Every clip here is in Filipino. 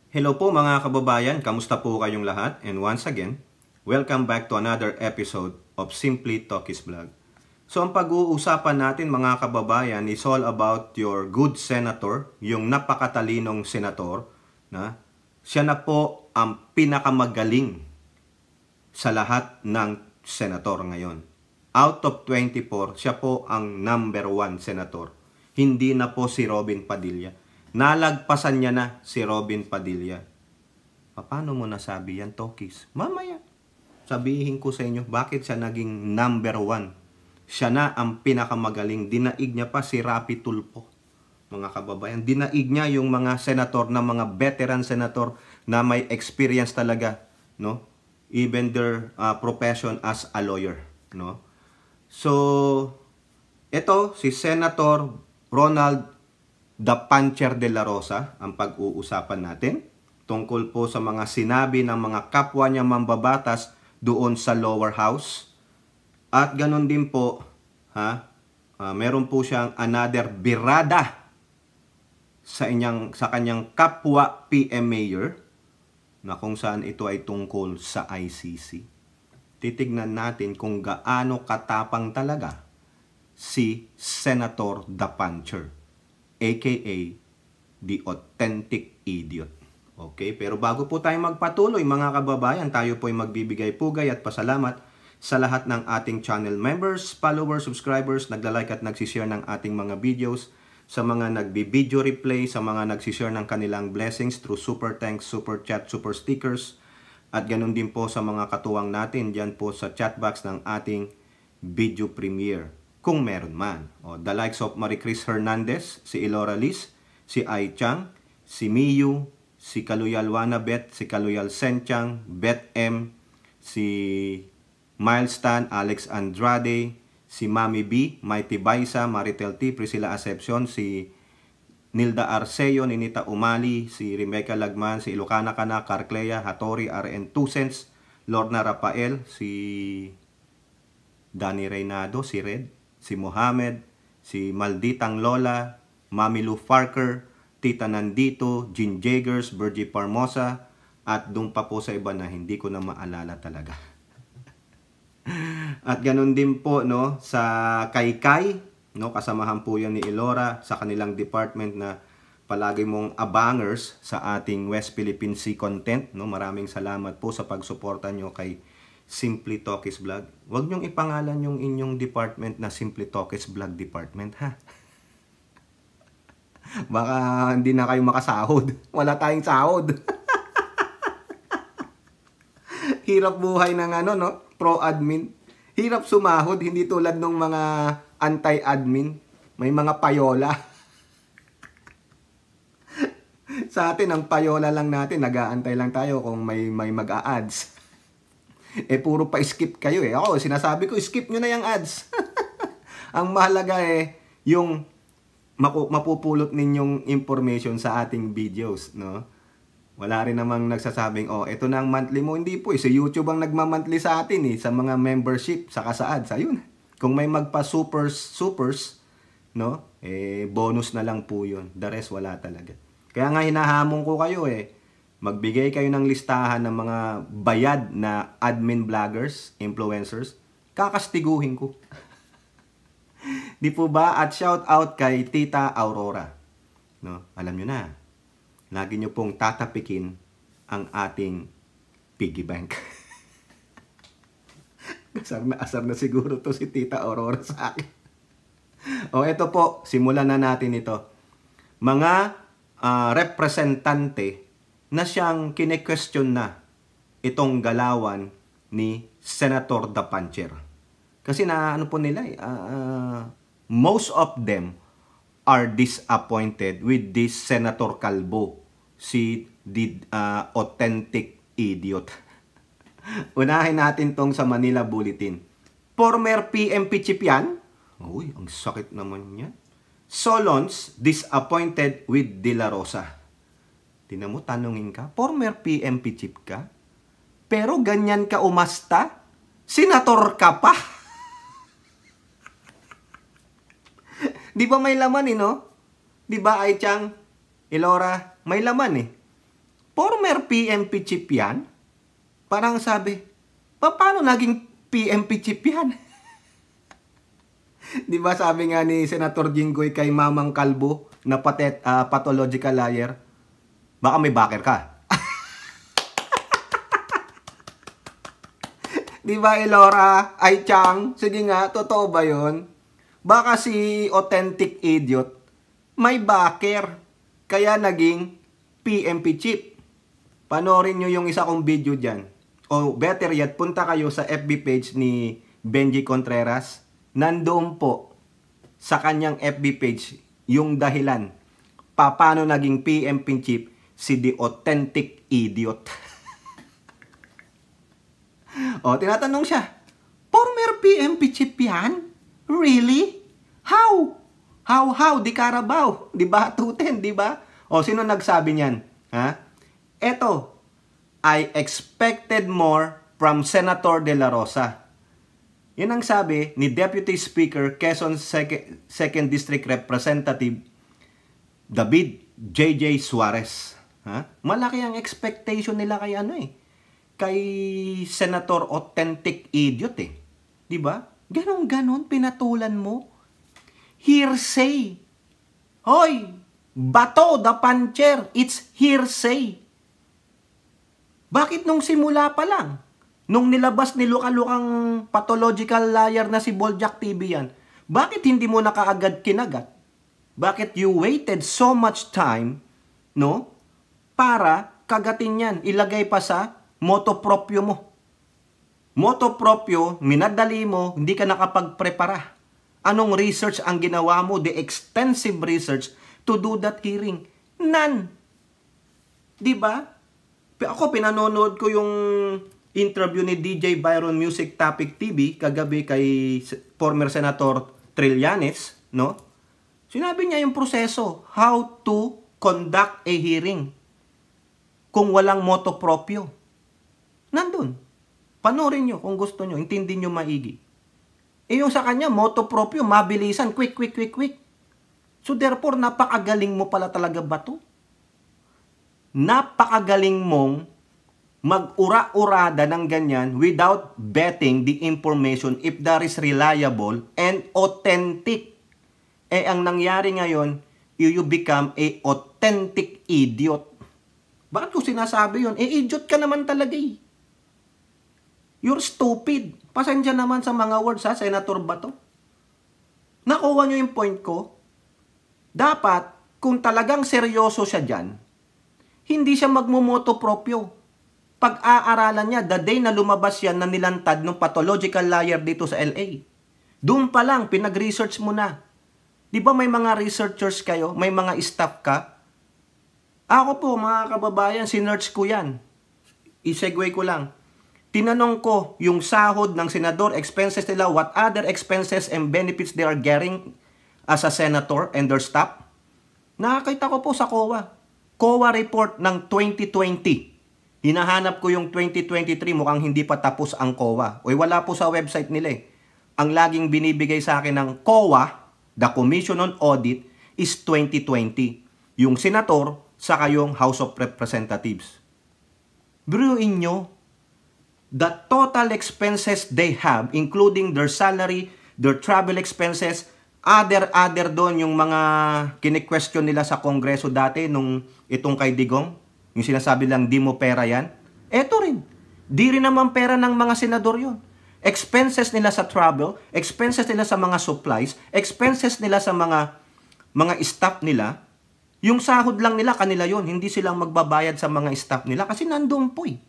Hello po mga kababayan, kamusta po kayong lahat? And once again, welcome back to another episode of Simply Talkies Vlog. So ang pag-uusapan natin mga kababayan is all about your good senator, yung napakatalinong senator, na siya na po ang pinakamagaling sa lahat ng senator ngayon. Out of 24, siya po ang number 1 senator. Hindi na po si Robin Padilla. Nalagpasan niya na si Robin Padilla. Paano mo nasabi yan, Tokis? Mamaya, sabihin ko sa inyo bakit siya naging number 1. Siya na ang pinakamagaling. Dinaig niya pa si Rapi Tulfo, mga kababayan. Dinaig niya yung mga senator na mga veteran senator na may experience talaga, no? Even their profession as a lawyer, no? So, ito si Senator Ronald The Puncher de la Rosa ang pag-uusapan natin tungkol po sa mga sinabi ng mga kapwa niya mambabatas doon sa lower house. At ganun din po, meron po siyang another birada sa kanyang kapwa PM Mayor na kung saan ito ay tungkol sa ICC. Titignan natin kung gaano katapang talaga si Senator The Puncher, aka the authentic idiot. Okay, pero bago po tayo magpatuloy mga kababayan, tayo po ay magbibigay pugay at pasalamat sa lahat ng ating channel members, followers, subscribers, nagla-like at nagsishare ng ating mga videos, sa mga nagbi-video replay, sa mga nagsishare ng kanilang blessings through super thanks, super chat, super stickers, at ganun din po sa mga katuwang natin dyan po sa chat box ng ating video premiere, kung meron man. The likes of Marie Chris Hernandez, si Elora Liz, si Ai Chang, si Miyu, si Kaluyal Wanabet, si Kaluyal Senchang, Beth M, si Miles Tan, Alex Andrade, si Mami B, Mighty Baisa, Maritel T, Priscilla Acepcion, si Nilda Arceo, Ninita Umali, si Rebecca Lagman, si Ilocana Cana, Carclea, Hattori, RN Tusens, Lorna Rafael, si Danny Reynado, si Red, si Mohamed, si Malditang Lola, Mami Lou Farker, Tita Nandito, Jean Jagers, Virgie Parmosa, at doon pa po sa iba na hindi ko na maalala talaga. At ganun din po no, sa Kaykay, no, kasamahan po yan ni Elora sa kanilang department na palagi mong abangers sa ating West Philippine Sea content. No? Maraming salamat po sa pagsuporta nyo kay Simply Talkies Vlog. Huwag nyong ipangalan yung inyong department na Simply Talkies Vlog Department, ha? Baka hindi na kayo makasahod. Wala tayong sahod. Hirap buhay ng pro-admin. Hirap sumahod, hindi tulad ng mga anti-admin. May mga payola. Sa atin, ang payola lang natin, nag-aantay lang tayo kung may mag-a-ads. Puro pa-skip kayo eh. Ako, sinasabi ko, skip nyo na yung ads. Ang mahalaga yung mapupulot ninyong information sa ating videos, no? Wala rin namang nagsasabing, ito na ang monthly mo. Hindi po, si YouTube ang nagma-monthly sa atin sa mga membership, saka sa ads. Ayun. Kung may supers, no? Bonus na lang po yun. The rest, wala talaga. Kaya nga hinahamon ko kayo magbigay kayo ng listahan ng mga bayad na admin vloggers, influencers. Kakastiguhin ko. Di po ba? At shout out kay Tita Aurora. No? Alam nyo na, lagi nyo pong tatapikin ang ating piggy bank. asar na siguro to si Tita Aurora sa akin. Ito po, simulan na natin ito. Mga representante na siyang kine-question na itong galawan ni Senator The Puncher. Kasi po nila most of them are disappointed with this Senator Calvo, si the authentic idiot. Unahin natin tong sa Manila Bulletin. Former PMP chief yan. Uy, ang sakit naman yan. Solons disappointed with De La Rosa. Tingnan mo, tanungin ka, former PMP chief ka, pero ganyan ka umasta? Senator ka pa? Di ba may laman no? Di ba, Ai Chang, Elora, may laman former PNP chief yan? Parang sabi, paano naging PNP chief yan? Di ba sabi nga ni Senator Jinggoy kay Mamang Kalbo na pathological liar, baka may backer ka. Di ba, Elora? Ay, Chang? Sige nga, totoo ba yun? Baka si authentic idiot may backer, kaya naging PNP chief. Panoorin nyo yung isa kong video dyan. O better yet, punta kayo sa FB page ni Benji Contreras. Nandoon po sa kanyang FB page yung dahilan paano naging PNP chief si the authentic idiot. O, tinatanong siya, former PNP chief yan? Really? How? How? Di Carabao. Di ba? Tuten, di ba? O, sino nagsabi niyan? Ha? Eto, I expected more from Senator De La Rosa. Yan ang sabi ni Deputy Speaker Quezon 2nd District Representative David J.J. Suarez. Ha? Malaki ang expectation nila kay kay Senator Authentic Idiot eh. Di ba? Ganon, pinatulan mo. Hearsay. Hoy! Bato, the puncher. It's hearsay. Bakit nung simula pa lang? Nung nilabas ni luka-lukang pathological liar na si Boljak TV yan, bakit hindi mo na kaagad kinagat? Bakit you waited so much time, no? Para kagatin yan. Ilagay pa sa moto proprio mo. Moto proprio, minadali mo, hindi ka nakapagprepara. Anong research ang ginawa mo? The extensive research to do that hearing. None. Diba? Ako, pinanonood ko yung interview ni DJ Byron Music Topic TV kagabi kay former Senator Trillanes, no? Sinabi niya yung proseso, how to conduct a hearing kung walang moto proprio. Nandun. Panoorin nyo kung gusto nyo, intindi nyo maigi. Yung sa kanya, moto proprio, mabilisan, quick. So therefore, napakagaling mo pala talaga ba to? Napakagaling mong mag-ura-urada ng ganyan without vetting the information if that is reliable and authentic. Ang nangyari ngayon, you become a authentic idiot. Bakit ko sinasabi yun? Idiot ka naman talaga eh. You're stupid. Pasensya naman sa mga words ha, Senator Bato. Nakuha nyo yung point ko? Dapat, kung talagang seryoso siya dyan, hindi siya magmumoto proprio. Pag-aaralan niya, the day na lumabas yan na nilantad ng pathological liar dito sa LA. Doon pa lang, pinag-research mo na. Di ba may mga researchers kayo? May mga staff ka? Ako po, mga kababayan, sinerch ko yan. I-segue ko lang. Tinanong ko yung sahod ng senador, expenses nila, what other expenses and benefits they are getting as a senator and their staff. Nakakita ko po sa COA. COA report ng 2020. Hinahanap ko yung 2023, mukhang hindi pa tapos ang COA. Wala po sa website nila eh. Ang laging binibigay sa akin ng COA, the Commission on Audit, is 2020. Yung senator, saka yung House of Representatives. Biruin nyo, the total expenses they have, including their salary, their travel expenses, other doon yung mga kine-question nila sa Kongreso dati nung itong kay Digong, yung sinasabi lang di mo pera yan. Eto rin, di rin naman pera ng mga senador yun. Expenses nila sa travel, expenses nila sa mga supplies, expenses nila sa mga staff nila, yung sahod lang nila kanila yun, hindi silang magbabayad sa mga staff nila kasi nandoon po eh.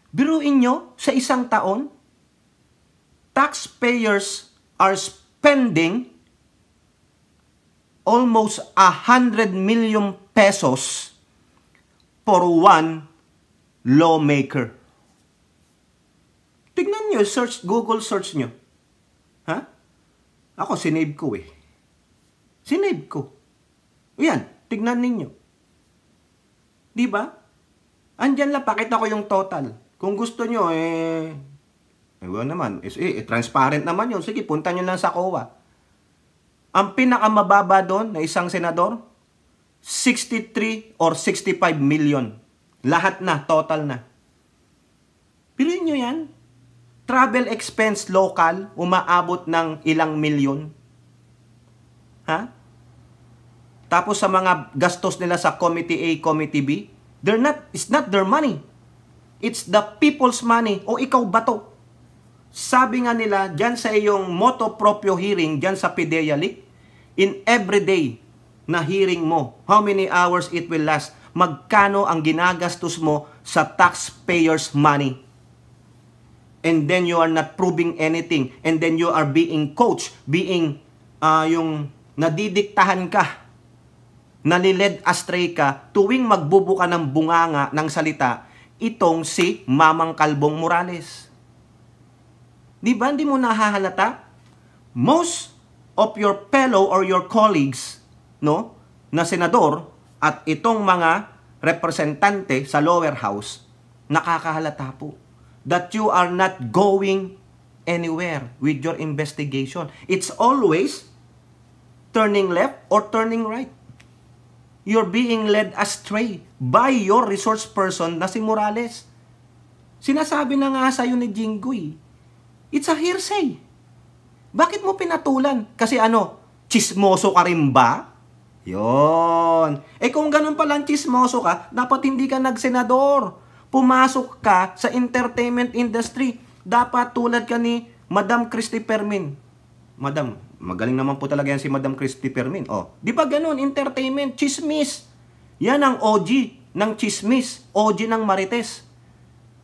Biruin nyo, sa isang taon, taxpayers are spending almost 100 million pesos for one lawmaker. Tignan nyo, Google search nyo. Ha? Ako, sinave ko eh. Sinave ko. Yan, tignan ninyo. Diba? Andyan lang, pakita ko yung total. Kung gusto nyo, naman, transparent naman yun. Sige, punta nyo lang sa COA. Ang pinakamababa doon na isang senador, 63 or 65 million. Lahat na, total na. Piluin nyo yan. Travel expense local, umaabot ng ilang milyon. Ha? Tapos sa mga gastos nila sa Committee A, Committee B, it's not their money. It's the people's money. O ikaw ba to? Sabi nga nila, dyan sa iyong motu proprio hearing, dyan sa PIDEA League, in every day na hearing mo, how many hours it will last, magkano ang ginagastos mo sa taxpayers' money. And then you are not proving anything. And then you are being coached, yung nadidiktahan ka, naliled astray ka, tuwing magbubuka ng bunganga ng salita, itong si Mamang Kalbong Morales. Di ba hindi mo nahahalata? Most of your fellow or your colleagues, no, na senador at itong mga representante sa lower house, nakakahalata po that you are not going anywhere with your investigation. It's always turning left or turning right. You're being led astray by your resource person na si Morales. Sinasabi na nga sa'yo ni Jinggoy, it's a hearsay. Bakit mo pinatulan? Kasi chismoso ka rin ba? Yon. Kung ganun palang chismoso ka, dapat hindi ka nagsenador. Pumasok ka sa entertainment industry. Dapat tulad ka ni Madam Christy Permin. Madam, magaling naman po talaga yan si Madam Christy Permin. Di ba ganun? Entertainment, chismis. Yan ang OG ng chismis. OG ng Marites.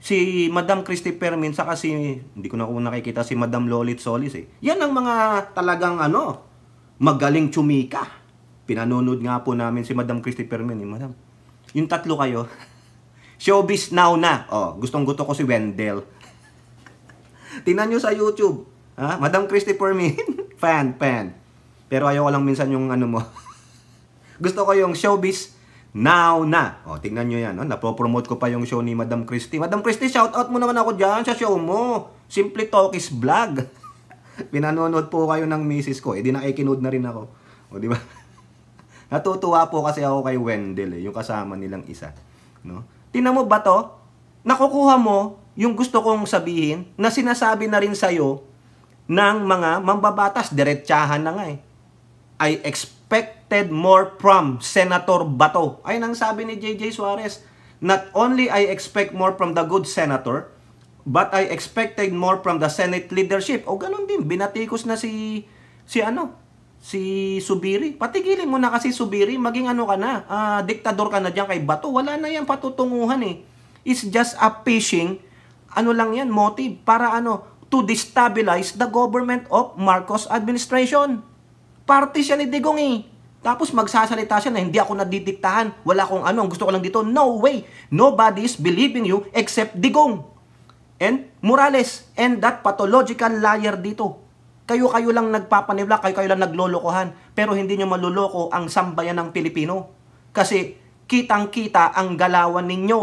Si Madam Christy Permin, saka hindi ko na nakikita si Madam Lolit Solis Yan ang mga talagang magaling tsumika. Pinanonood nga po namin si Madam Christy Permin. Madam, yung tatlo kayo, showbiz now na. Gustong-gusto ko si Wendell. Tingnan nyo sa YouTube. Madam Christy Permin, fan. Pero ayoko lang minsan yung mo. Gusto ko yung showbiz now na. Tingnan nyo yan. Napopromote ko pa yung show ni Madam Christy. Madam Christy, shoutout mo naman ako dyan sa show mo. Simply Talkies Vlog. Pinanonood po kayo ng misis ko. Di nakikinood na rin ako. Di ba? Natutuwa po kasi ako kay Wendell, yung kasama nilang isa. No? Tingnan mo ba to? Nakukuha mo yung gusto kong sabihin na sinasabi na rin sa'yo ng mga mambabatas. Diretsahan na nga I expected more from Senator Bato. Ay nang sabi ni JJ Suarez, not only I expect more from the good senator, but I expected more from the Senate leadership. Ganun din, binatikos na si Subiri. Patigilin mo na kasi Subiri, maging ka na, diktador ka na diyan kay Bato. Wala na yan patutunguhan It's just a fishing, lang yan, motive para to destabilize the government of Marcos administration. Party siya ni Digong Tapos magsasalita siya na hindi ako nadidiktahan. Wala akong ang gusto ko lang dito. No way. Nobody is believing you except Digong and Morales and that pathological liar dito. Kayo lang nagpapanibla, kayo lang naglolokohan. Pero hindi nyo maluloko ang sambayan ng Pilipino. Kasi kitang-kita ang galawan ninyo.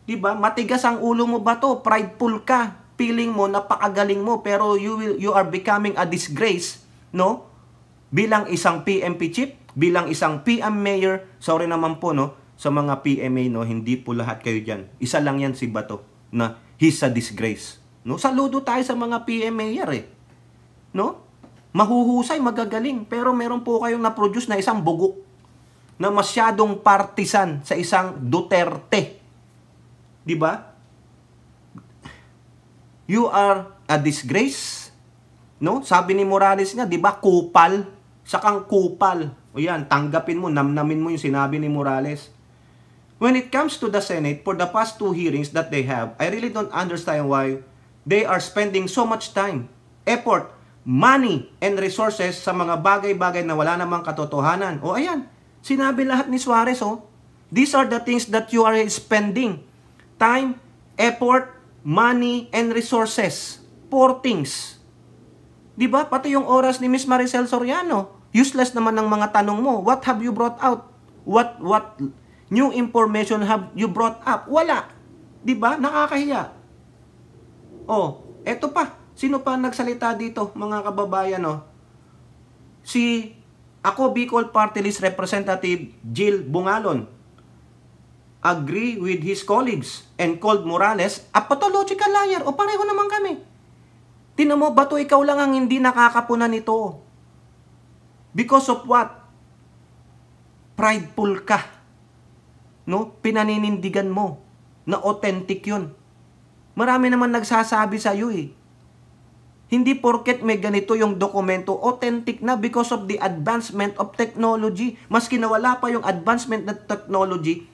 Diba? Matigas ang ulo mo ba to? Prideful ka. Feeling mo, napakagaling mo. Pero you are becoming a disgrace. No? Bilang isang PMP chief, bilang isang PM mayor, sorry naman po, sa mga PMA, hindi po lahat kayo dyan. Isa lang yan si Bato, na he's a disgrace. No? Saludo tayo sa mga PM mayor No? Mahuhusay, magagaling. Pero meron po kayong na-produce na isang bugok na masyadong partisan sa isang Duterte. Diba? You are a disgrace. No? Sabi ni Morales nga, 'di ba, kupal, sakang kupal. O yan, tanggapin mo, namnamin mo yung sinabi ni Morales. When it comes to the Senate, for the past 2 hearings that they have, I really don't understand why they are spending so much time, effort, money, and resources sa mga bagay-bagay na wala namang katotohanan. O ayan, sinabi lahat ni Suarez, these are the things that you are spending. Time, effort, money, and resources. 4 things. Diba? Pati yung oras ni Miss Maricel Soriano. Useless naman ng mga tanong mo. What have you brought out? What new information have you brought up? Wala. Diba? Nakakahiya. Eto pa. Sino pa nagsalita dito, mga kababayan, Si Bicol Party List Representative Jill Bungalon. agree with his colleagues and called Morales a pathological liar. O pareho naman kami. Tinan mo, Bato, ikaw lang ang hindi nakakapunan nito. Because of what? Prideful ka. No? Pinaninindigan mo na authentic yun. Marami naman nagsasabi sa iyo eh. Hindi porket may ganito yung dokumento, authentic na because of the advancement of technology. Maski nawala pa yung advancement ng technology,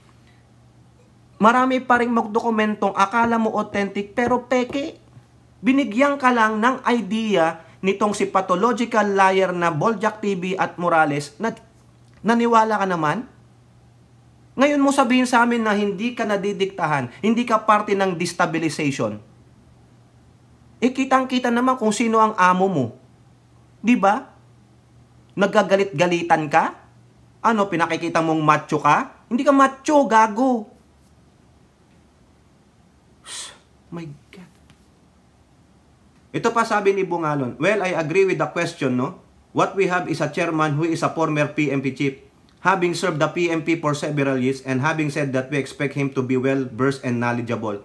marami pa rin magdokumentong akala mo authentic pero peke. Binigyan ka lang ng idea nitong si pathological liar na Boljak TV at Morales na naniwala ka naman. Ngayon mo sabihin sa amin na hindi ka nadidiktahan, hindi ka parte ng destabilization. Kitang-kita naman kung sino ang amo mo. Di ba? Nagagalit-galitan ka? Ano, pinakikita mong macho ka? Hindi ka macho, gago. My God. Ito pa sabi ni Bungalon, well, I agree with the question, no? What we have is a chairman who is a former PMP chief, having served the PMP for several years, and having said that we expect him to be well-versed and knowledgeable,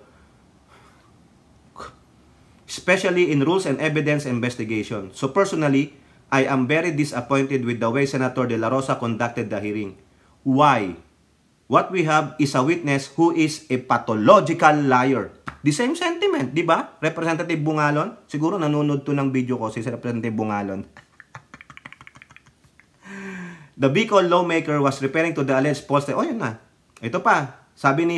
especially in rules and evidence investigation. So personally, I am very disappointed with the way Senator De La Rosa conducted the hearing. Why? What we have is a witness who is a pathological liar. The same sentiment, di ba? Representative Bungalon? Siguro nanonood to ng video ko si Representative Bungalon. The Bicol lawmaker was referring to the alleged false... Oh, yun na. Ito pa. Sabi ni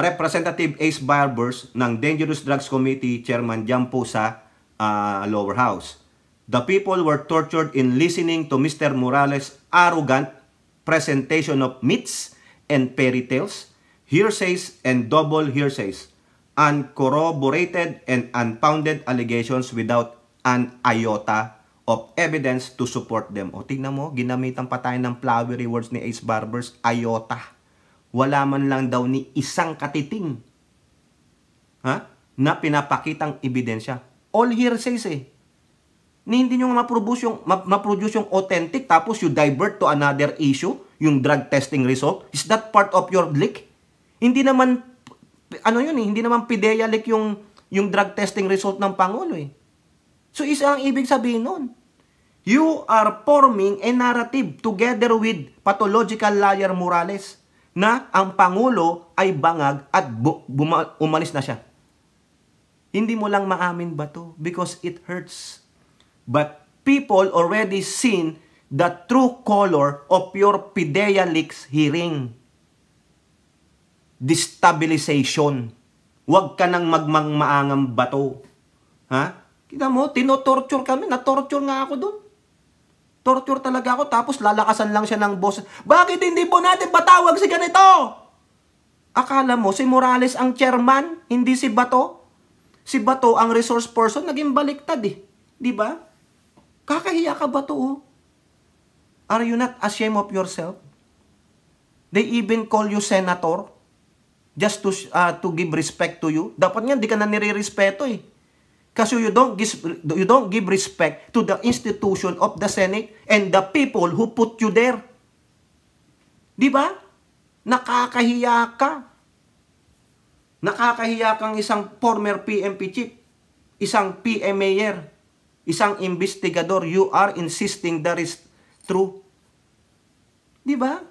Representative Ace Barbers ng Dangerous Drugs Committee Chairman dyan po sa lower house. The people were tortured in listening to Mr. Morales' arrogant presentation of myths and fairy tales, hearsays and double hearsays, uncorroborated and unfounded allegations without an iota of evidence to support them. O tingnan mo, ginamitan pa tayo ng flowery words ni Ace Barbers, iota. Wala man lang daw ni isang katiting na pinapakitang ebidensya. All hearsays eh. Ni hindi nyo ma-produce yung authentic tapos you divert to another issue, yung drug testing result. Is that part of your leak? Hindi naman, hindi naman PIDEA leak yung drug testing result ng Pangulo eh. So isa ang ibig sabihin nun. You are forming a narrative together with pathological liar Morales na ang Pangulo ay bangag at umalis na siya. Hindi mo lang maamin ba to? Because it hurts. But people already seen the true color of your PIDEA leaks hearing. Destabilization. Huwag ka nang magmangmaangang bato. Kita mo, tinotorture kami. Na-torture nga ako doon. Torture talaga ako. Tapos lalakasan lang siya ng boss. Bakit hindi po natin patawag si ganito? Akala mo, si Morales ang chairman, hindi si Bato? Si Bato ang resource person, naging baliktad eh. Di ba? Kakahiya ka ba to? Are you not ashamed of yourself? They even call you senator just to give respect to you. Dapat nga, di ka na nire-respeto eh. Kasi you don't give respect to the institution of the Senate and the people who put you there. Di ba? Nakakahiya ka. Nakakahiya kang isang former PMP chief, isang PM mayor, isang investigador. You are insisting that is true. Di ba?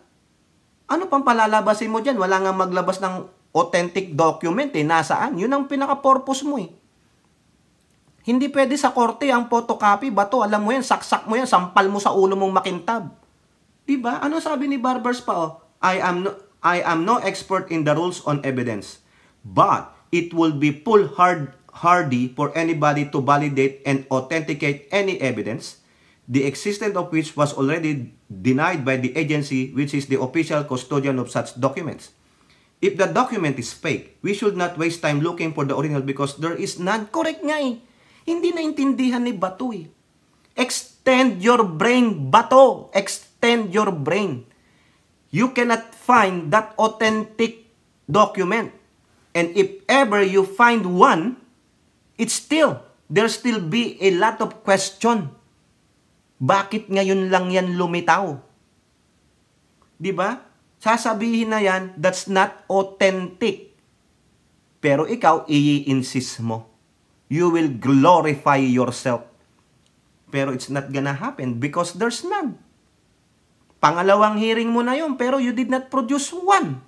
Ano pang palalabasin mo dyan? Wala nga maglabas ng authentic document eh. Nasaan? Yun ang pinaka-purpose mo eh. Hindi pwede sa korte ang photocopy. Bato, alam mo yan, saksak mo yan, sampal mo sa ulo mong makintab. Di ba? Ano sabi ni Barbers pa? Oh? I am no expert in the rules on evidence, but it will be foolhardy for anybody to validate and authenticate any evidence, the existence of which was already denied by the agency which is the official custodian of such documents. If the document is fake, we should not waste time looking for the original because there is none. Correct nga eh. Hindi naintindihan ni Bato eh. Extend your brain, Bato. Extend your brain. You cannot find that authentic document. And if ever you find one, there still be a lot of question. Bakit ngayon lang yan lumitaw? Di ba? Sasabihin na yan, that's not authentic. Pero ikaw, i-insist mo. You will glorify yourself. Pero it's not gonna happen because there's none. Pangalawang hearing mo na yun, pero you did not produce one.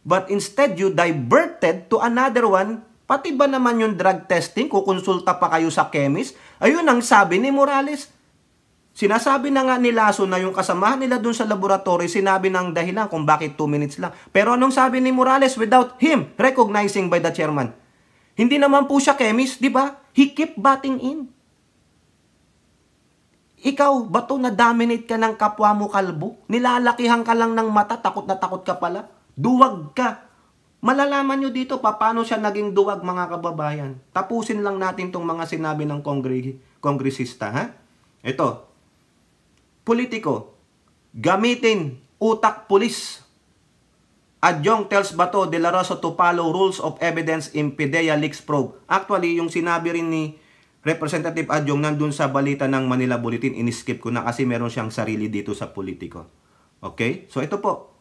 But instead, you diverted to another one. Pati ba naman yung drug testing, kukonsulta pa kayo sa chemist? Ayun ang sabi ni Morales. Sinasabi na nga ni Lasso na yung kasamahan nila dun sa laboratory, sinabi ng dahilan kung bakit 2 minutes lang. Pero anong sabi ni Morales without him recognizing by the chairman? Hindi naman po siya chemist, di ba? He kept butting in. Ikaw, bato na dominate ka ng kapwa mo kalbo? Nilalakihan ka lang ng mata, takot na takot ka pala? Duwag ka. Malalaman nyo dito paano siya naging duwag, mga kababayan. Tapusin lang natin tong mga sinabi ng kongresista, ha? Ito. Politiko, gamitin utak pulis. Adjong tells Bato de la Rosa to follow rules of evidence in PIDEA leaks probe. Actually, yung sinabi rin ni Representative Adjong nandun sa balita ng Manila Bulletin, iniskip ko na kasi meron siyang sarili dito sa Politiko. Okay? So ito po.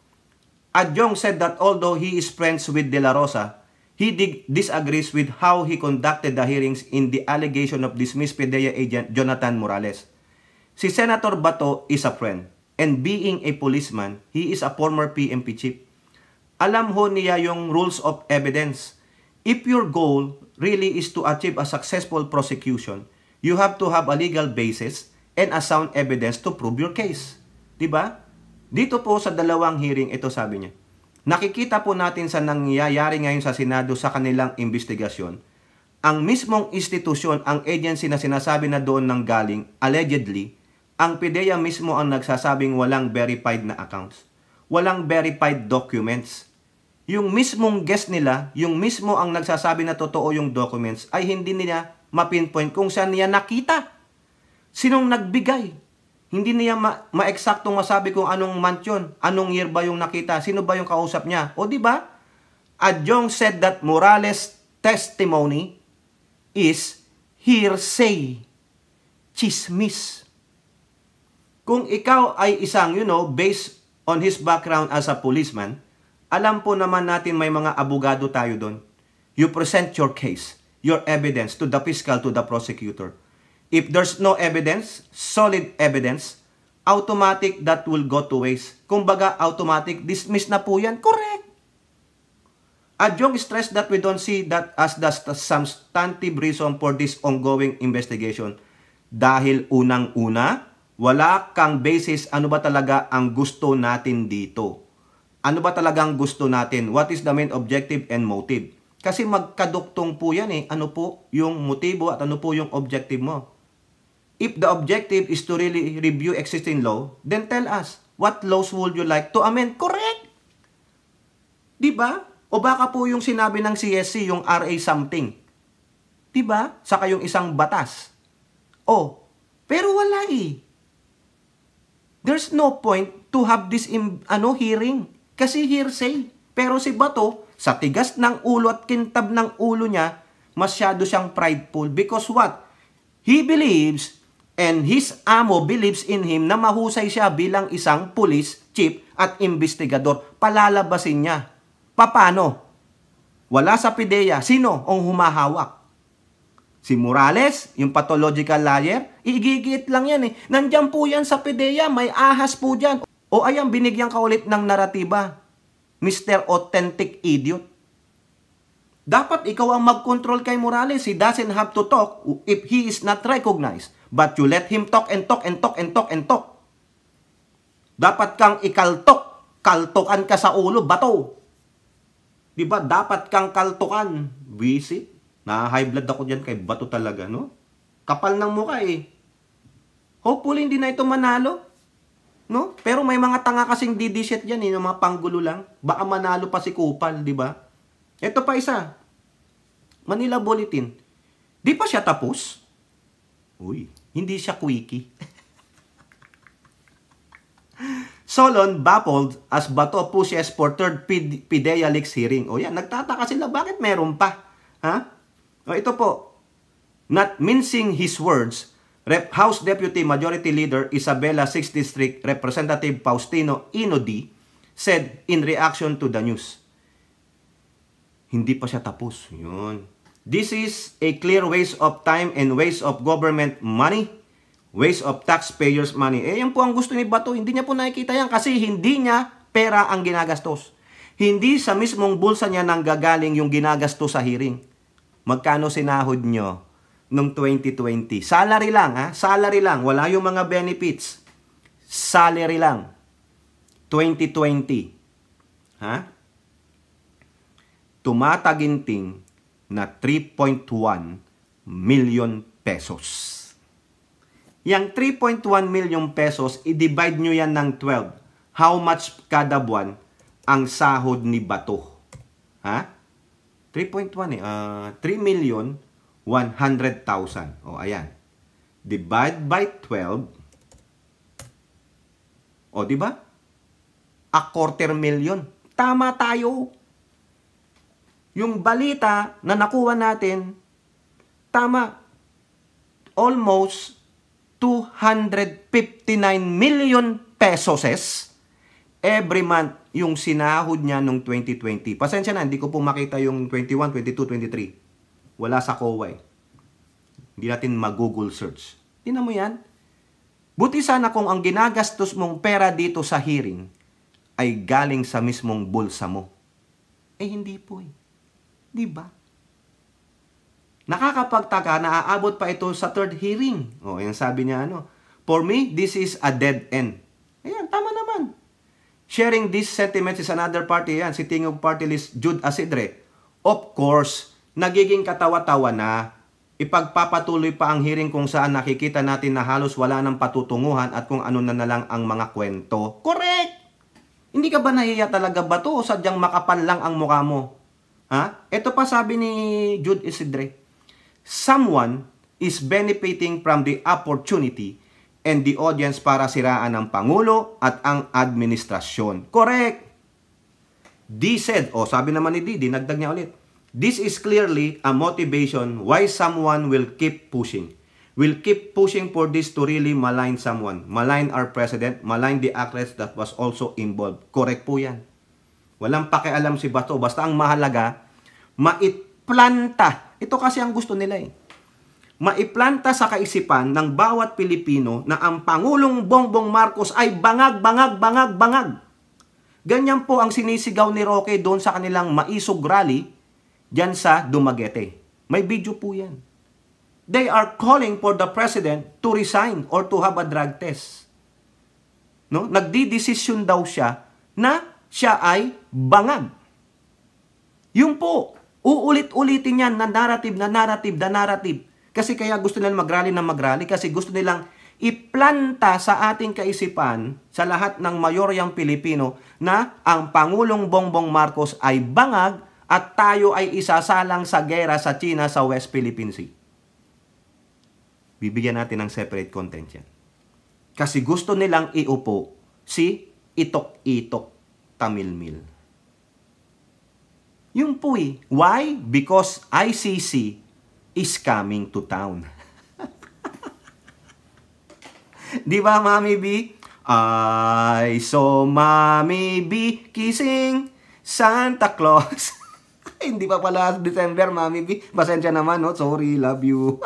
Adjong said that although he is friends with de la Rosa, he disagrees with how he conducted the hearings in the allegation of dismissed PIDEA agent Jonathan Morales. Si Senator Bato is a friend, and being a policeman, he is a former PNP chief. Alam ho niya yung rules of evidence. If your goal really is to achieve a successful prosecution, you have to have a legal basis and a sound evidence to prove your case. Diba? Dito po sa dalawang hearing, ito sabi niya. Nakikita po natin sa nangyayari ngayon sa Senado sa kanilang investigasyon. Ang mismong institusyon, ang agency na sinasabi na doon nang galing, allegedly, ang PIDEA mismo ang nagsasabing walang verified na accounts. Walang verified documents. Yung mismong guest nila, yung mismo ang nagsasabi na totoo yung documents, ay hindi nila mapinpoint kung saan niya nakita. Sinong nagbigay? Hindi niya ma-eksaktong masabi kung anong month yun, anong year ba yung nakita, sino ba yung kausap niya. O di ba? Adjong said that Morales' testimony is hearsay. Chismis. Kung ikaw ay isang, based on his background as a policeman, alam po naman natin may mga abogado tayo doon. You present your case, your evidence to the fiscal, to the prosecutor. If there's no evidence, solid evidence, automatic that will go to waste. Kumbaga, automatic, dismiss na po yan. Correct. Adjong stressed that we don't see that as the substantive reason for this ongoing investigation. Dahil unang-una, wala kang basis ano ba talaga ang gusto natin dito. Ano ba talagang gusto natin? What is the main objective and motive? Kasi magkaduktong po yan Ano po yung motibo at ano po yung objective mo? If the objective is to really review existing law, then tell us, what laws would you like to amend? Correct! Diba? O baka po yung sinabi ng CSC, yung RA something. Diba? Saka yung isang batas. Pero wala There's no point to have this hearing. Kasi hearsay. Pero si Bato, sa tigas ng ulo at kintab ng ulo niya, masyado siyang prideful. Because what? He believes, and his amo believes in him na mahusay siya bilang isang police chief at investigador. Palalabasin niya. Paano? Wala sa PIDEA. Sino ang humahawak? Si Morales, yung pathological liar, igigit lang yan Nandyan po yan sa PIDEA, may ahas po dyan. O ayan, binigyan ka ulit ng naratiba. Mr. Authentic Idiot. Dapat ikaw ang mag-control kay Morales. He doesn't have to talk if he is not recognized. But you let him talk and talk and talk and talk and talk. Dapat kang ikaltok. Kaltokan ka sa ulo, Bato. Diba? Dapat kang kaltokan. Visit. Na-high blood ako dyan kay Bato talaga, no? Kapal ng mukha Hopefully, hindi na ito manalo. No? Pero may mga tanga kasing didishit dyan, yung mga panggulo lang. Baka manalo pa si Kupal, di ba? Ito pa isa. Manila Bulletin. Di pa siya tapos? Uy, hindi siya quickie. Solon baffled as Bato pushes for third PIDEA leaks hearing. O yan, nagtataka sila, bakit meron pa? Ha? O ito po, not mincing his words, House Deputy Majority Leader Isabela 6th District Representative Faustino Inodi said in reaction to the news. Hindi pa siya tapos. Yun. This is a clear waste of time and waste of government money, waste of taxpayers' money. Yan po ang gusto ni Bato. Hindi niya po nakikita yan kasi hindi niya pera ang ginagastos. Hindi sa mismong bulsa niya nanggagaling yung ginagastos sa hearing. Magkano sinahod nyo noong 2020? Salary lang, ha? Salary lang. Wala yung mga benefits. Salary lang. 2020. Ha? Tumataginting na 3.1 million pesos. Yang 3.1 million pesos, i-divide nyo yan ng 12. How much kada buwan ang sahod ni Bato? Ha? 3.1 3,100,000. O, ayan. Divide by 12. O, di ba? 250,000. Tama tayo. Yung balita na nakuha natin, tama. Almost 259 million pesos every month yung sinahod niya nung 2020. Pasensya na, hindi ko po makita yung 21, 22, 23. Wala sa COA. Hindi natin mag-Google search. Tingnan mo yan. Buti sana kung ang ginagastos mong pera dito sa hearing ay galing sa mismong bulsa mo. Hindi po eh. Diba? Nakakapagtaka na aabot pa ito sa third hearing. Yan sabi niya For me, this is a dead end. Ayan, tama naman. Sharing these sentiments is another party yan. Si Tingog Party List Jude Asidre. Of course, nagiging katawa-tawa na ipagpapatuloy pa ang hearing kung saan nakikita natin na halos wala ng patutunguhan at kung ano na lang ang mga kwento. Correct! Hindi ka ba nahiya talaga ba to o sadyang makapal lang ang mukha mo? Ha? Ito pa sabi ni Jude Isidre, someone is benefiting from the opportunity and the audience para siraan ang Pangulo at ang administrasyon. Correct! D said, sabi naman ni D, dinagdag niya ulit, this is clearly a motivation why someone will keep pushing. Will keep pushing for this to really malign someone. Malign our president, malign the actress that was also involved. Correct po yan. Walang pakialam si Bato. Basta ang mahalaga, maiplanta. Ito kasi ang gusto nila eh. Maiplanta sa kaisipan ng bawat Pilipino na ang Pangulong Bongbong Marcos ay bangag, bangag, bangag, bangag. Ganyan po ang sinisigaw ni Roque doon sa kanilang maisog rally dyan sa Dumaguete. May video po yan. They are calling for the president to resign or to have a drug test. No? Nagdidesisyon daw siya na siya ay bangag. Yung po, uulit-ulitin yan na narrative, na narrative, na narrative. Kasi kaya gusto nilang mag-rally na mag-rally kasi gusto nilang iplanta sa ating kaisipan sa lahat ng mayoryang Pilipino na ang Pangulong Bongbong Marcos ay bangag at tayo ay isasalang sa gera sa China sa West Philippine Sea. Bibigyan natin ng separate content yan. Kasi gusto nilang iupo si Itok-Itok Tamilmil. Yung po eh. Why? Because ICC is coming to town. Di ba, Mami B? I saw Mami B kissing Santa Claus. Hindi pa pala December, Mami B. Pasensya naman, no? Sorry, love you.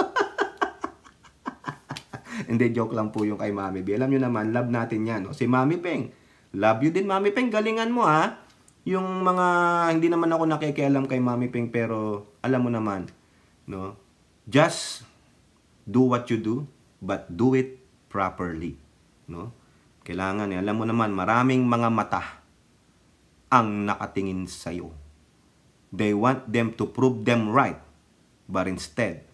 Hindi, joke lang po yung kay Mami B. Alam nyo naman, love natin yan. No? Si Mami Peng. Love you din, Mami Peng. Galingan mo, ha? Yung mga, hindi naman ako nakikialam kay Mami Peng, pero alam mo naman, no? Just do what you do, but do it properly. No? Kailangan, alam mo naman, maraming mga mata ang nakatingin sa'yo. They want them to prove them right, but instead,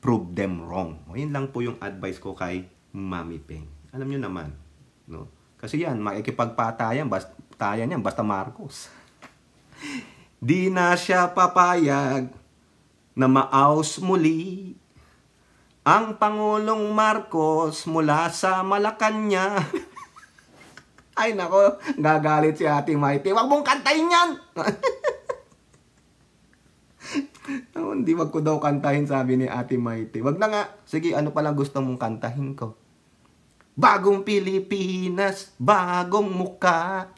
prove them wrong. O, yun lang po yung advice ko kay Mami Peng. Alam nyo naman, no? Kasi yan, makikipagpatayan, basta Marcos. Di na siya papayag na maaus muli ang Pangulong Marcos mula sa Malacanang. Ay nako, gagalit si Ate Maite. Wag mong kantahin yan! Hindi, wag ko daw kantahin, sabi ni Ate Maite. Wag na nga. Sige, ano pala gusto mong kantahin ko? Bagong Pilipinas, bagong muka.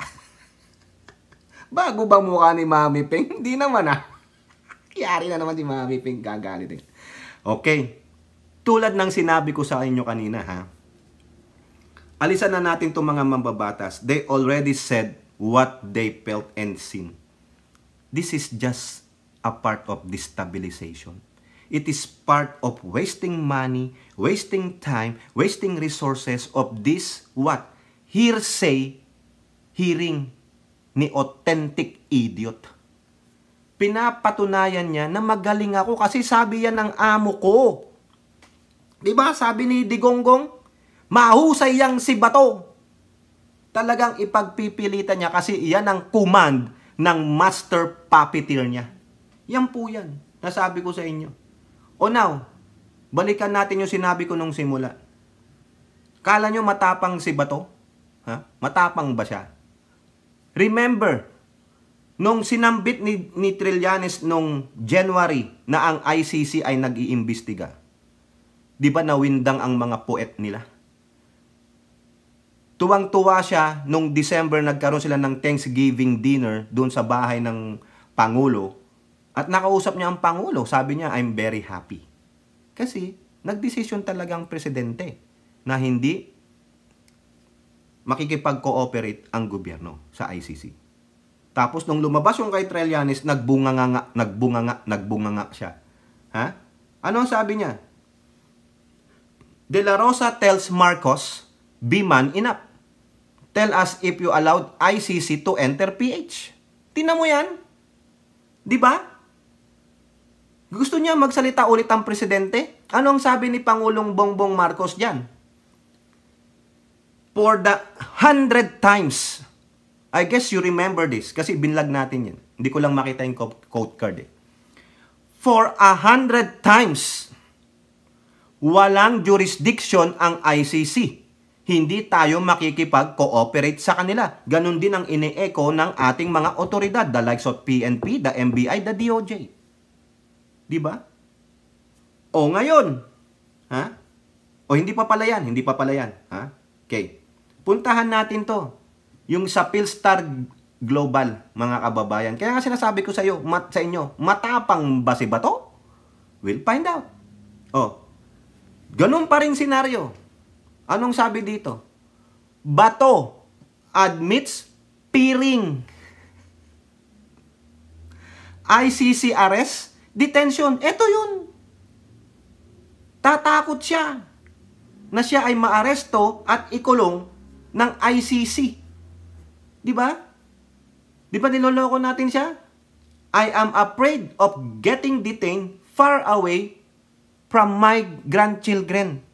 Bago ba mukha ni Mami Ping? Hindi naman Kiyari na naman si Mami Ping, gagalit. Okay. Tulad ng sinabi ko sa inyo kanina alisan na natin itong mga mambabatas. They already said what they felt and seen. This is just a part of destabilization. It is part of wasting money, wasting time, wasting resources of this hearsay hearing ni authentic idiot. Pinapatunayan niya na magaling ako kasi sabi yan ng amo ko. Diba? Sabi ni Digonggong, mahusay yang si Bato. Talagang ipagpipilitan niya kasi yan ang command ng master puppeteer niya. Yan po yan. Nasabi ko sa inyo. O now, balikan natin yung sinabi ko nung simula. Kala nyo matapang si Bato? Matapang ba siya? Remember, nung sinambit ni Trillanes nung January na ang ICC ay nag-iimbestiga, di ba nawindang ang mga poet nila? Tuwang-tuwa siya nung December nagkaroon sila ng Thanksgiving dinner doon sa bahay ng Pangulo at nakausap niya ang Pangulo. Sabi niya, I'm very happy. Kasi nagdesisyon talaga ang presidente na hindi makikipag-cooperate ang gobyerno sa ICC. Tapos nung lumabas yung kay Trillanes, nagbunganga siya. Ano ang sabi niya? De La Rosa tells Marcos, be man enough. Tell us if you allowed ICC to enter PH. Tingnan mo yan. Di ba? Gusto niya magsalita ulit ang presidente? Ano ang sabi ni Pangulong Bongbong Marcos diyan? For the 100 times. I guess you remember this kasi binlag natin yan. Hindi ko lang makita yung quote card For 100 times, walang jurisdiction ang ICC. Hindi tayo makikipag-cooperate sa kanila. Ganon din ang ine-echo ng ating mga otoridad, the likes of PNP, the NBI, the DOJ. Diba? O ngayon, O hindi pa pala yan, Okay. Puntahan natin to. Yung sa Philstar Global, mga kababayan. Kaya nga sinasabi ko sa inyo, matapang ba si Bato? We'll find out. Ganun pa rin senaryo. Anong sabi dito? Bato admits peering. ICC arrest, detention. Ito yun. Tatakot siya na siya ay maaresto at ikulong ng ICC. Di ba? Di ba niloloko natin siya? I am afraid of getting detained far away from my grandchildren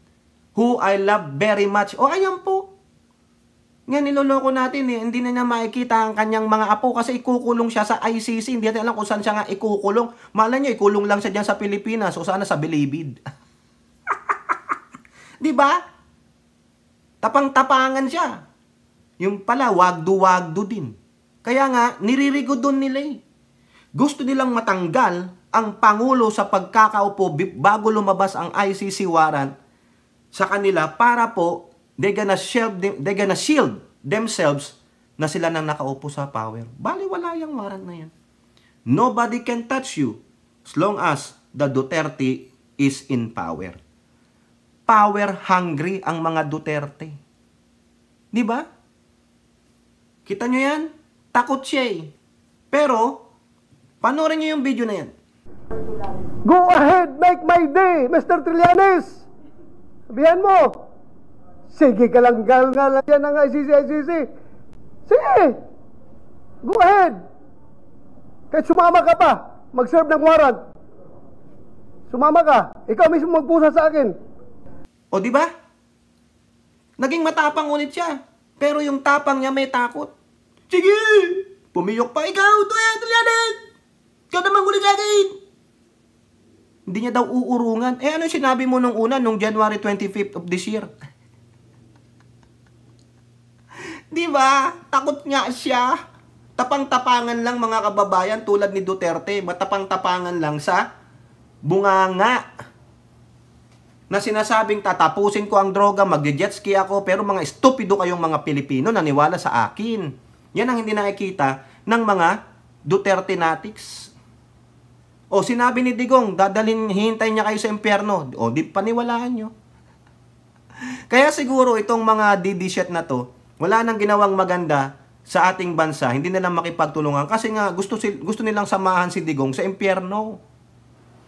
who I love very much. Ayan po. Nga niloloko natin Hindi na niya makikita ang kanyang mga apo kasi ikukulong siya sa ICC. Hindi natin alam kung saan siya nga ikukulong. Malay niyo, ikulong lang siya dyan sa Pilipinas o sana sa Bilibid. Di ba? Tapang-tapangan siya. Yung pala, wagdu-wagdu din. Kaya nga, niririgo doon nila Gusto nilang matanggal ang Pangulo sa pagkakaupo bago lumabas ang ICC warrant sa kanila para po, they're gonna shield themselves na sila nang nakaupo sa power. Bali, wala yung warrant na yan. Nobody can touch you as long as the Duterte is in power. Power hungry ang mga Duterte. Di ba? Kita nyo yan? Takot siya Pero, panoorin nyo yung video na yan. Go ahead, make my day, Mr. Trillanes. Sabihan mo. Sige ka lang yan ng ICC. Sige. Go ahead. Kahit sumama ka pa, mag-serve ng warrant. Sumama ka. Ikaw mismo magpusa sa akin. O di ba? Naging matapang ulit siya. Pero yung tapang niya may takot. Sige! Pumiyok pa ikaw, Trillanes! Ikaw naman ulit sa akin! Hindi niya daw uurungan. Ano sinabi mo nung una, nung January 25th of this year? Di ba? Takot nga siya. Tapang-tapangan lang mga kababayan tulad ni Duterte. Matapang-tapangan lang sa bunganga. Na sinasabing tatapusin ko ang droga, mag-jet ski ako, pero mga estupido kayong mga Pilipino naniwala sa akin. Yan ang hindi nakikita ng mga Duterte natics. O sinabi ni Digong, hihintay niya kayo sa impyerno. O di paniwalaan nyo. Kaya siguro itong mga DD-shit na to, wala nang ginawang maganda sa ating bansa, hindi nilang makipagtulungan kasi nga gusto nilang samahan si Digong sa impyerno.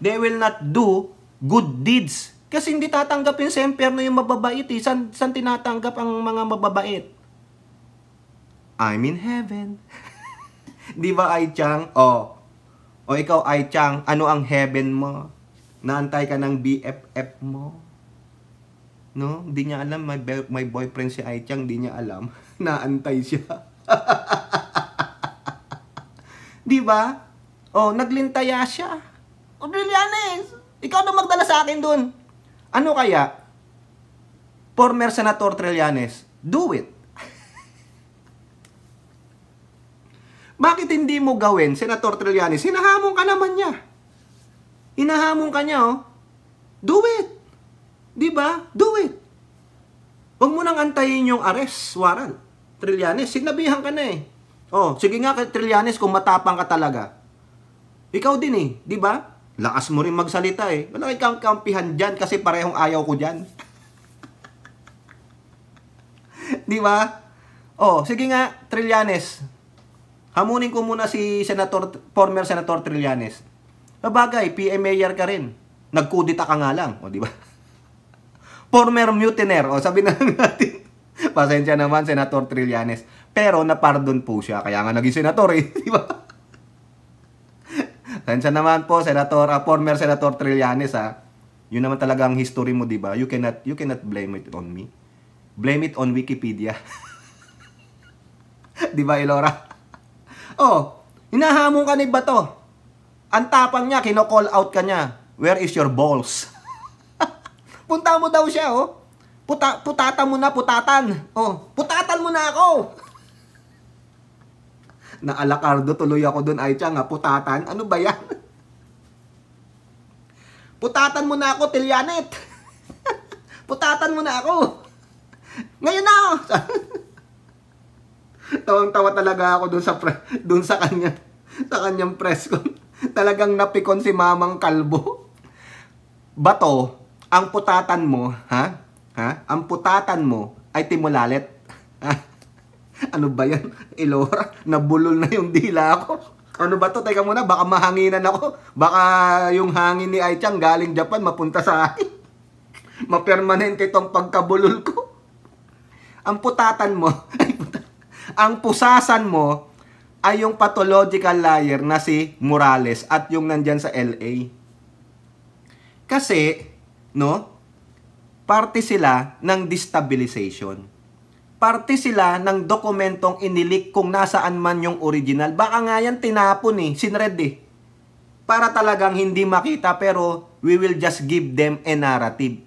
They will not do good deeds. Kasi hindi tatanggapin sa impyerno yung mababait. San tinatanggap ang mga mababait? I'm in heaven. Di ba, Ai Chang? O ikaw, Ai Chang, ano ang heaven mo? Naantay ka ng BFF mo? No? Hindi niya alam. My boyfriend si Ai Chang, hindi niya alam. Naantay siya. Di ba? Naglintaya siya. Trillanes, ikaw na magdala sa akin dun. Ano kaya? Former Senator Trillanes, do it. Bakit hindi mo gawin, Senator Trillanes? Hinahamon ka naman niya. Hinahamon ka niya, oh. Do it. Di ba? Do it. Huwag mo nang antayin yung arrest warrant. Trillanes, sinabihan ka na eh. Sige nga, Trillanes, kung matapang ka talaga. Ikaw din eh, di ba? Lakas mo rin magsalita eh. Wala kang kampihan dyan kasi parehong ayaw ko dyan. Di ba? Sige nga, Trillanes. Hamunin ko muna si former Senator Trillanes. Sabagay, PM Mayor ka rin. Nagkudita ka nga lang. Di ba? Former mutineer. Sabi na natin. Pasensya naman, Senator Trillanes. Pero napardon po siya. Kaya nga naging senator eh. Di ba? Pasensya naman po, former Senator Trillanes ha. Yun naman talaga ang history mo, di ba? You cannot blame it on me. Blame it on Wikipedia. Di ba, Elora? Hinahamon ka ni Bato. Ang tapang niya, kino-call out ka niya. Where is your balls? Punta mo daw siya, putatan mo na, putatan. Putatan mo na ako. Naalakardo tuloy ako dun, Ai Chang, putatan. Ano ba yan? Putatan mo na ako, Tilyanet. Putatan mo na ako. Ngayon na. Tawang-tawa talaga ako dun sa kanyang press con. Talagang napikon si Mamang Kalbo. Bato, ang putatan mo, ang putatan mo ay timulalet. Ano ba yan? Elora, nabulol na yung dila ako. Ano ba to? Teka muna, baka mahanginan ako. Baka yung hangin ni Ai Chang galing Japan mapunta sa akin. Mapermanente itong pagkabulol ko. Ang putatan mo, ang pusasan mo ay yung pathological liar na si Morales at yung nandyan sa LA. Kasi, parte sila ng destabilization. Parte sila ng dokumentong inilik kung nasaan man yung original. Baka nga yan tinapon sinred para talagang hindi makita pero we will just give them a narrative.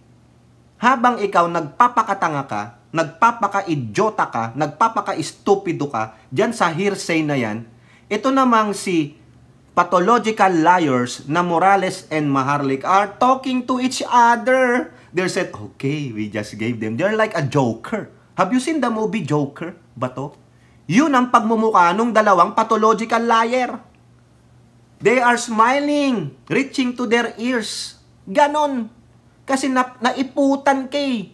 Habang ikaw nagpapakatanga ka, nagpapaka-idiota ka, nagpapaka-stupido ka, dyan sa hearsay na yan, ito namang si pathological liars na Morales and Maharlik are talking to each other. They said, okay, we just gave them. They're like a joker. Have you seen the movie Joker? Bato? Yun ang pagmumukha nung dalawang pathological liar. They are smiling, reaching to their ears. Ganon. Kasi naiputan kay.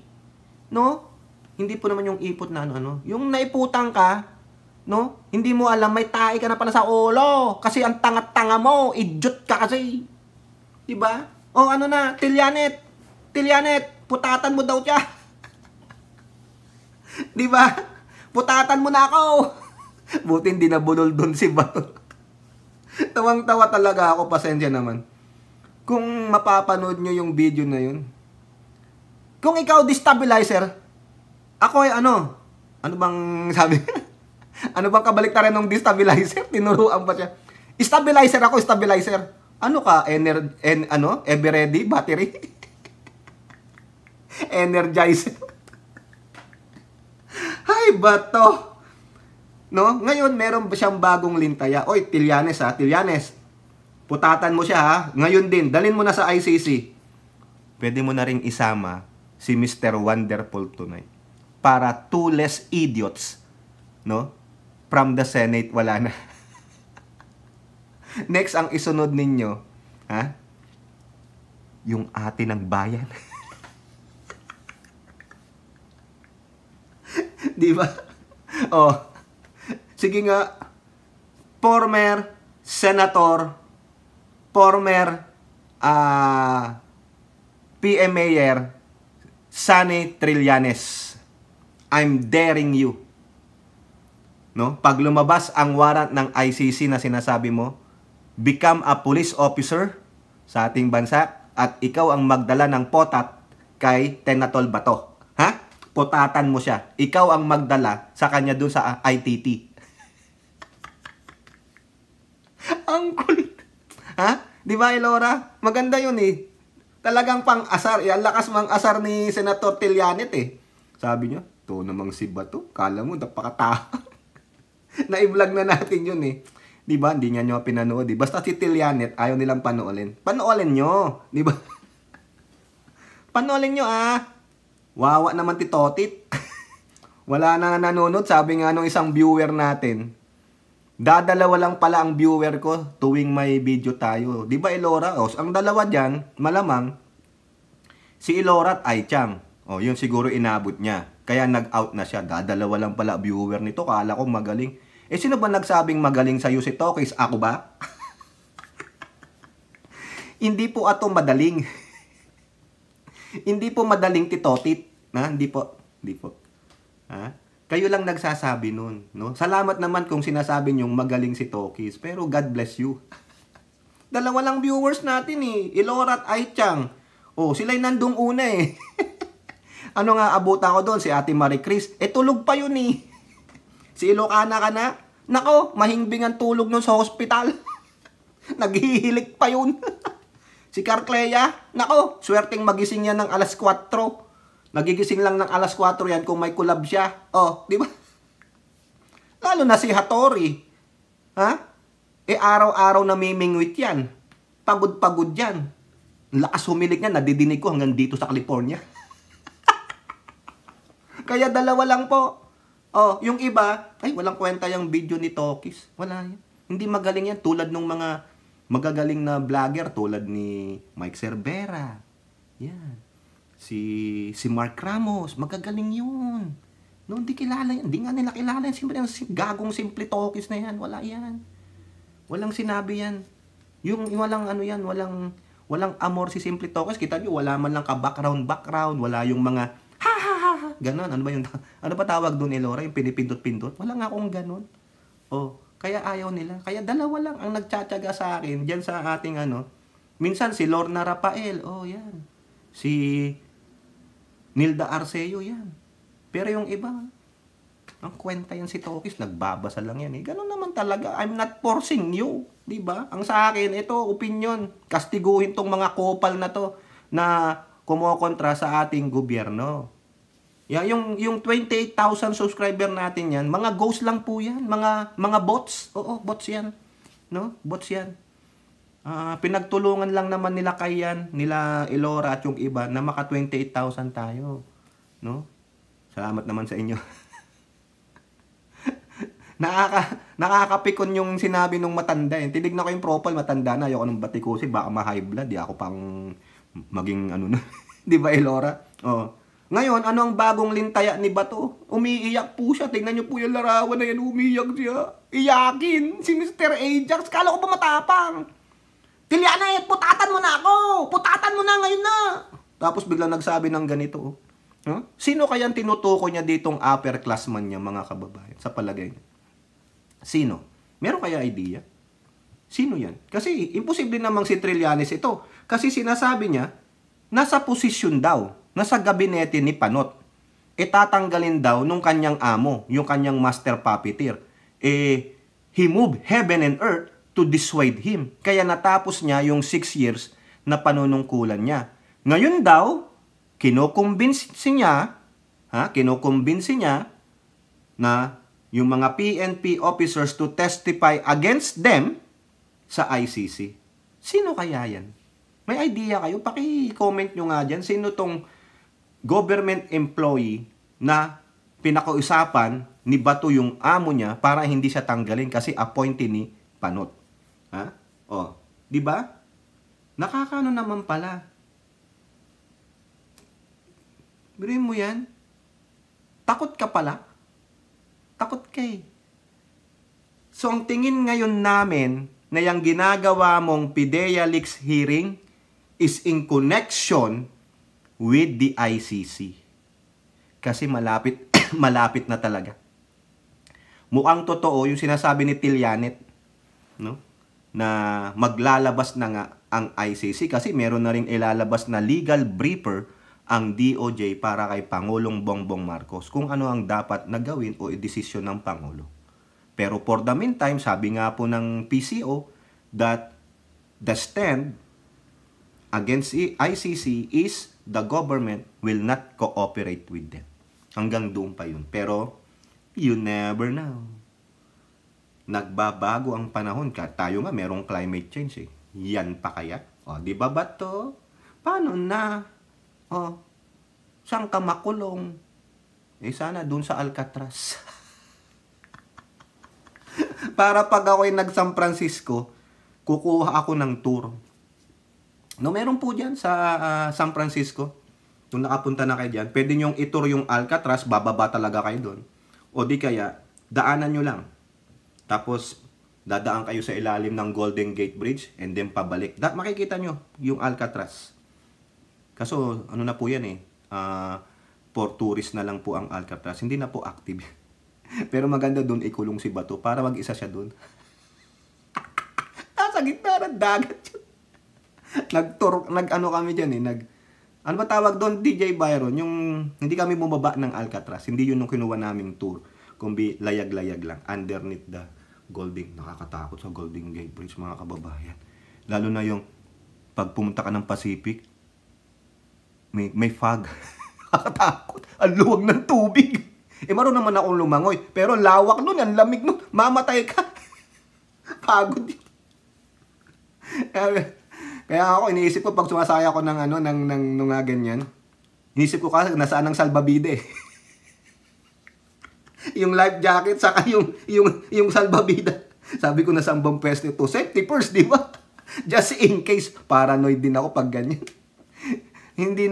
Hindi po naman yung ipot na yung naiputan ka, hindi mo alam, may tae ka na pala sa ulo. Kasi ang tanga-tanga mo, idiot ka kasi. Diba? Tilyanet, putatan mo daw siya. Diba? Putatan mo na ako. Buti hindi nabulol doon si Bato. Tawang-tawa talaga ako, pasensya naman. Kung mapapanood nyo yung video na yun. Kung ikaw destabilizer, ako ay ano bang sabi? Ano bang kabaliktaran ng destabilizer? Tinuruan pa siya. Stabilizer ako, stabilizer. Ano ka? Ever ready? Battery? Energizer? Hay, Bato. Ngayon, meron siyang bagong lintaya. Oy, Trillanes Trillanes. Putatan mo siya Ngayon din, dalhin mo na sa ICC. Pwede mo na ring isama si Mr. Wonderful tonight. Para two less idiots, from the Senate, wala na. Next ang isunod ninyo, ha? Yung ate ng bayan. Di ba? Oh. Sige nga. Former senator, former PM Mayor Sonny Trillanes. I'm daring you. No? Pag lumabas ang warrant ng ICC na sinasabi mo, become a police officer sa ating bansa at ikaw ang magdala ng potat kay Tenatol Bato. Ha? Potatan mo siya. Ikaw ang magdala sa kanya dun sa ITT. Ang kulit. Ha? Di ba, Elora? Maganda yun eh. Talagang pang-asar. Ang lakas mang-asar ni Senator Trillanes eh. Sabi niya, to namang si Bato. Kala mo, napakatawa. Na-i-vlog na natin yun eh. Di ba? Hindi niya nyo pinanood. Eh. Basta si Trillanes, ayaw nilang panoolin. Panoolin nyo. Di ba? Panoolin nyo ah. Wawa naman ti Totit. Wala na nanonood. Sabi nga nung isang viewer natin, dadalawa lang pala ang viewer ko tuwing may video tayo. Di ba, Elora? O, ang dalawa dyan, malamang, si Elora at Aichang. O, yun siguro inabot niya. Kaya nag-out na siya. Dadalawa lang pala viewer nito. Kala ko magaling. Eh, sino ba nagsabing magaling sa'yo si Tokis? Ako ba? Hindi po ato madaling. Hindi po madaling titotit. Ha? Hindi po. Hindi po. Ha? Kayo lang nagsasabi nun. No? Salamat naman kung sinasabi nyong magaling si Tokis. Pero God bless you. Dalawa lang viewers natin eh. Elora at Aichang. Oh, sila'y nandung una eh. Ano nga abutan ko doon? Si Ate Marie Chris. Eh, tulog pa yun eh. Si Ilocana ka na. Nako, mahimbing ang tulog nun sa hospital. Naghihilik pa yun. Si Carclea. Nako, swerteng magising yan ng alas 4. Nagigising lang ng alas 4 yan kung may kulab siya. Oh, di ba? Lalo na si Hattori. Ha? Eh, araw-araw namimingwit yan. Pagod-pagod yan. Lakas humilik niya. Nadidinig ko hanggang dito sa California. Kaya dalawa lang po. Oh, yung iba, ay walang kwenta yung video ni Tokis. Wala yan. Hindi magaling yan tulad ng mga magagaling na vlogger tulad ni Mike Cervera. Yan. Si Mark Ramos, magagaling yun. No, hindi kilala yan. Hindi nga nila kilala yan. Simple, gagong simple Tokis na yan. Wala yan. Walang sinabi yan. Yung walang ano yan, walang amor si simple Tokis. Kita nyo, wala man lang ka-background. Wala yung mga ganon. Ano ba yung, ano ba tawag doon, Elora? Yung pinipindot-pindot? Wala nga akong ganon. Oh, kaya ayaw nila. Kaya dalawa lang ang nagtsatsaga sa akin dyan sa ating ano. Minsan si Lorna Rafael. Oh, yan. Si Nilda Arceo, yan. Pero yung iba, ang kwenta yan si Tokis, nagbabasa lang yan. Eh. Ganon naman talaga. I'm not forcing you. Diba? Ang sa akin, ito, opinion. Kastiguhin tong mga kopal na to na kumokontra sa ating gobyerno. Yeah, yung 28,000 subscriber natin yan, mga ghost lang po yan, mga bots. Oo, bots yan. No? Bots yan. Pinagtulungan lang naman nila Kayan, nila Elora at yung iba na maka 28,000 tayo. No? Salamat naman sa inyo. Nakakapikon yung sinabi nung matanda. Eh. Tinignan ko yung profile, matanda na. Ayoko nung batikusi, baka ma-high blood. Di ako pang maging ano na. Di ba, Elora? Oh. Ngayon, ano ang bagong lintaya ni Bato? Umiiyak po siya. Tingnan niyo po yung larawan na yan. Umiiyak siya. Iyakin. Si Mr. Ajax. Kala ko ba matapang? Trillanes, putatan mo na ako. Putatan mo na ngayon na. Tapos biglang nagsabi ng ganito. Huh? Sino kaya tinutukoy niya ditong upper classman niya, mga kababayan? Sa palagay niya. Sino? Meron kaya idea? Sino yan? Kasi imposible namang si Trillanes ito. Kasi sinasabi niya, nasa posisyon daw. Nasa gabinete ni Panot. Tatanggalin daw nung kanyang amo, yung kanyang master puppeteer. He moved heaven and earth to dissuade him. Kaya natapos niya yung 6 years na panunungkulan niya. Ngayon daw, kinukumbinsi niya na yung mga PNP officers to testify against them sa ICC. Sino kaya yan? May idea kayo? Paki-comment nyo nga dyan. Sino tong government employee na pinakausapan ni Bato yung amo niya para hindi siya tanggalin kasi appointee ni Panot. Ha? Oh, di ba? Nakakano naman pala. Biruin mo yan. Takot ka pala. Takot ka eh. So, ang tingin ngayon namin na yung ginagawa mong PIDEA Leaks hearing is in connection with the ICC. Kasi malapit, malapit na talaga. Mukhang totoo yung sinasabi ni Trillanes, no? Na maglalabas na nga ang ICC kasi meron na rin ilalabas na legal briefer ang DOJ para kay Pangulong Bongbong Marcos kung ano ang dapat na gawin o idesisyon ng Pangulo. Pero for the meantime, sabi nga po ng PCO that the stand against ICC is the government will not cooperate with them. Hanggang doon pa yun. Pero you never know. Nagbabago ang panahon. Tayo nga merong climate change eh. Yan pa kaya? O, di ba ba to? Paano na? O, saan ka makulong? Eh sana doon sa Alcatraz. Para pag ako'y nag-San Francisco, kukuha ako ng tour. No, meron po dyan sa San Francisco. Kung nakapunta na kayo dyan, pwede nyong itour yung Alcatraz, bababa talaga kayo doon. O di kaya, daanan nyo lang. Tapos, dadaan kayo sa ilalim ng Golden Gate Bridge and then pabalik. Makikita nyo yung Alcatraz. Kaso, ano na po yan eh, for tourist na lang po ang Alcatraz. Hindi na po active. Pero maganda doon ikulong si Bato para mag-isa siya doon. Nasa gitna ng dagat yun. Nag-ano kami dyan eh, ano ba tawag doon, DJ Byron? Yung hindi kami bumaba ng Alcatraz. Hindi yun yung kinuha naming tour. Kumbi layag-layag lang. Underneath the Golden. Nakakatakot sa Golden Gate Bridge, mga kababayan. Lalo na yung pag pumunta ka ng Pacific, may fog. Nakakatakot. Ang luwag ng tubig. Eh, maroon naman akong lumangoy. Pero lawak nun, ang lamig nun. Mamatay ka. Pagod yun. Kaya ako, iniisip ko pag sumasaya ako ng ganyan, iniisip ko kasi nasaan ang salbabide. Yung life jacket, saka yung salbabida. Sabi ko, nasaan bang pwesto ito? Safety first, di ba? Just in case, paranoid din ako pag ganyan. Hindi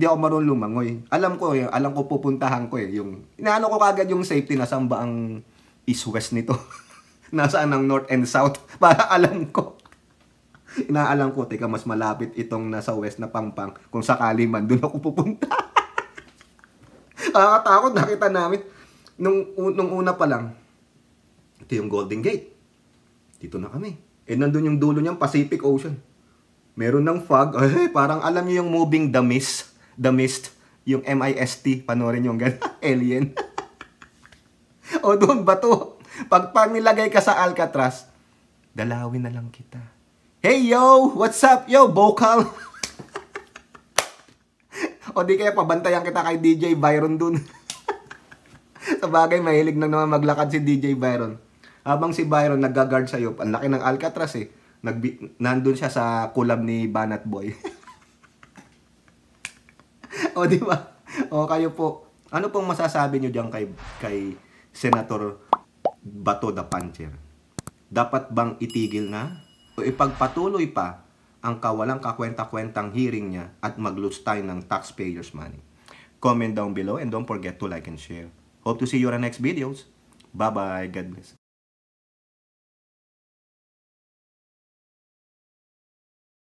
ako marunong lumangoy. Alam ko pupuntahan ko eh. Inaano ko kagad yung safety, nasaan ba ang east-west nito? Nasaan ang north and south? Para alam ko. Inaalam ko, teka, mas malapit itong nasa west na Pampang. Kung sakali man, doon ako pupunta. Nakakatakot, nakita namin. Nung una pa lang, ito yung Golden Gate. Dito na kami. Eh, nandun yung dulo niyang Pacific Ocean. Meron ng fog. Ay, parang alam niyo yung moving The Mist. The Mist. Yung MIST. Panoorin yung gano'n. Alien. O doon ba to? Pag nilagay ka sa Alcatraz, dalawin na lang kita. Hey yo! What's up? Yo, vocal! O di kaya pabantayan kita kay DJ Byron dun. Sa bagay, mahilig na naman maglakad si DJ Byron. Habang si Byron nag-guard sa'yo, ang laki ng Alcatraz eh. Nandun siya sa collab ni Banat Boy. O di ba? O kayo po, ano pong masasabi nyo dyan kay Senator Bato the Puncher? Dapat bang itigil na? O ipagpatuloy pa ang kawalang kakwenta-kwentang hearing niya at mag-lose tayo ng taxpayers' money? Comment down below and don't forget to like and share. Hope to see you on the next videos. Bye-bye. God bless.